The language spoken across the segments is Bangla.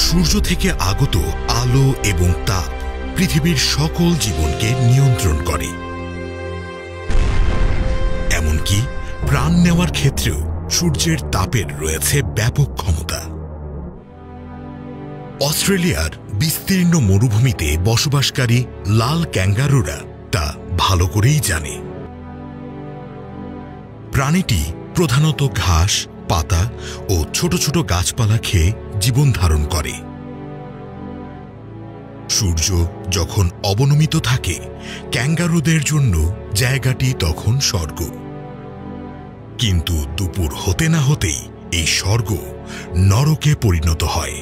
সূর্য থেকে আগত আলো এবং তাপ পৃথিবীর সকল জীবনকে নিয়ন্ত্রণ করে। এমনকি প্রাণ নেওয়ার ক্ষেত্রেও সূর্যের তাপের রয়েছে ব্যাপক ক্ষমতা। অস্ট্রেলিয়ার বিস্তীর্ণ মরুভূমিতে বসবাসকারী লাল ক্যাঙ্গারুরা তা ভালো করেই জানে। প্রাণীটি প্রধানত ঘাস, পাতা ও ছোট ছোট গাছপালা খেয়ে জীবন ধারণ করে। সূর্য যখন অবনমিত থাকে, ক্যাঙ্গারুদের জন্য জায়গাটি তখন স্বর্গ। কিন্তু দুপুর হতে না হতেই এই স্বর্গ নরকে পরিণত হয়।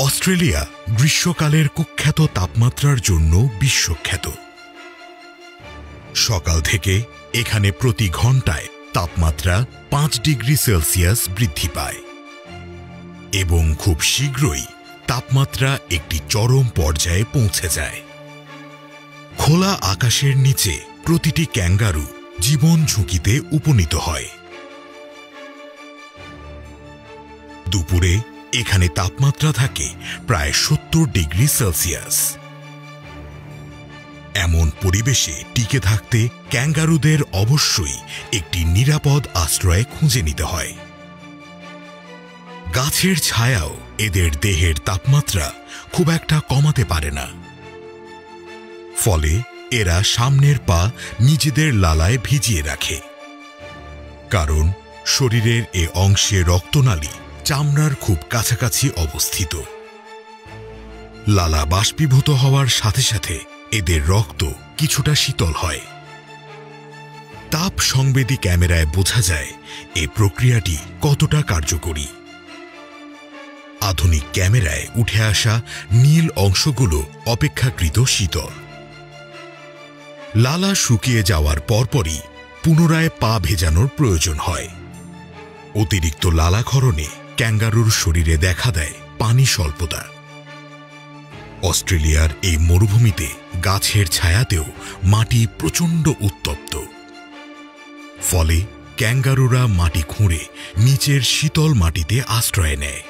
অস্ট্রেলিয়া গ্রীষ্মকালের কুখ্যাত তাপমাত্রার জন্য বিশ্বখ্যাত। সকাল থেকে এখানে প্রতি ঘন্টায় তাপমাত্রা 5 ডিগ্রি সেলসিয়াস বৃদ্ধি পায় এবং খুব শীঘ্রই তাপমাত্রা একটি চরম পর্যায়ে পৌঁছে যায়। খোলা আকাশের নিচে প্রতিটি ক্যাঙ্গারু জীবন ঝুঁকিতে উপনীত হয়। দুপুরে এখানে তাপমাত্রা থাকে প্রায় 70 ডিগ্রি সেলসিয়াস। এমন পরিবেশে টিকে থাকতে ক্যাঙ্গারুদের অবশ্যই একটি নিরাপদ আশ্রয় খুঁজে নিতে হয়। গাছের ছায়াও এদের দেহের তাপমাত্রা খুব একটা কমাতে পারে না। ফলে এরা সামনের পা নিজেদের লালায় ভিজিয়ে রাখে, কারণ শরীরের এ অংশে রক্তনালী চামড়ার খুব কাছাকাছি অবস্থিত। লালা বাষ্পীভূত হওয়ার সাথে সাথে এদের রক্ত কিছুটা শীতল হয়। তাপ সংবেদী ক্যামেরায় বোঝা যায় এই প্রক্রিয়াটি কতটা কার্যকরী। আধুনিক ক্যামেরায় উঠে আসা নীল অংশগুলো অপেক্ষাকৃত শীতল। লালা শুকিয়ে যাওয়ার পরপরই পুনরায় পা ভেজানোর প্রয়োজন হয়। অতিরিক্ত লালাক্ষরণে ক্যাঙ্গারুর শরীরে দেখা দেয় পানি স্বল্পতা। অস্ট্রেলিয়ার এই মরুভূমিতে গাছের ছায়াতেও মাটি প্রচণ্ড উত্তপ্ত। ফলে ক্যাঙ্গারুরা মাটি খুঁড়ে নিচের শীতল মাটিতে আশ্রয় নেয়।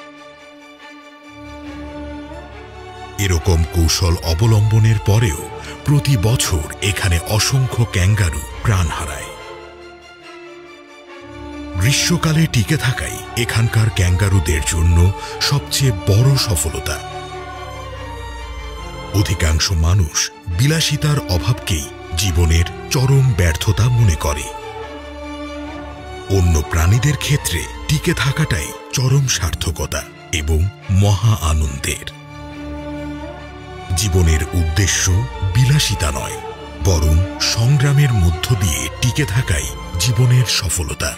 এরকম কৌশল অবলম্বনের পরেও প্রতি বছর এখানে অসংখ্য ক্যাঙ্গারু প্রাণ হারায়। গ্রীষ্মকালে টিকে থাকাই এখানকার ক্যাঙ্গারুদের জন্য সবচেয়ে বড় সফলতা। অধিকাংশ মানুষ বিলাসিতার অভাবকেই জীবনের চরম ব্যর্থতা মনে করে। অন্য প্রাণীদের ক্ষেত্রে টিকে থাকাটাই চরম সার্থকতা এবং মহা আনন্দের। জীবনের উদ্দেশ্য বিলাসিতা নয়, বরং সংগ্রামের মধ্য দিয়ে টিকে থাকাই জীবনের সফলতা।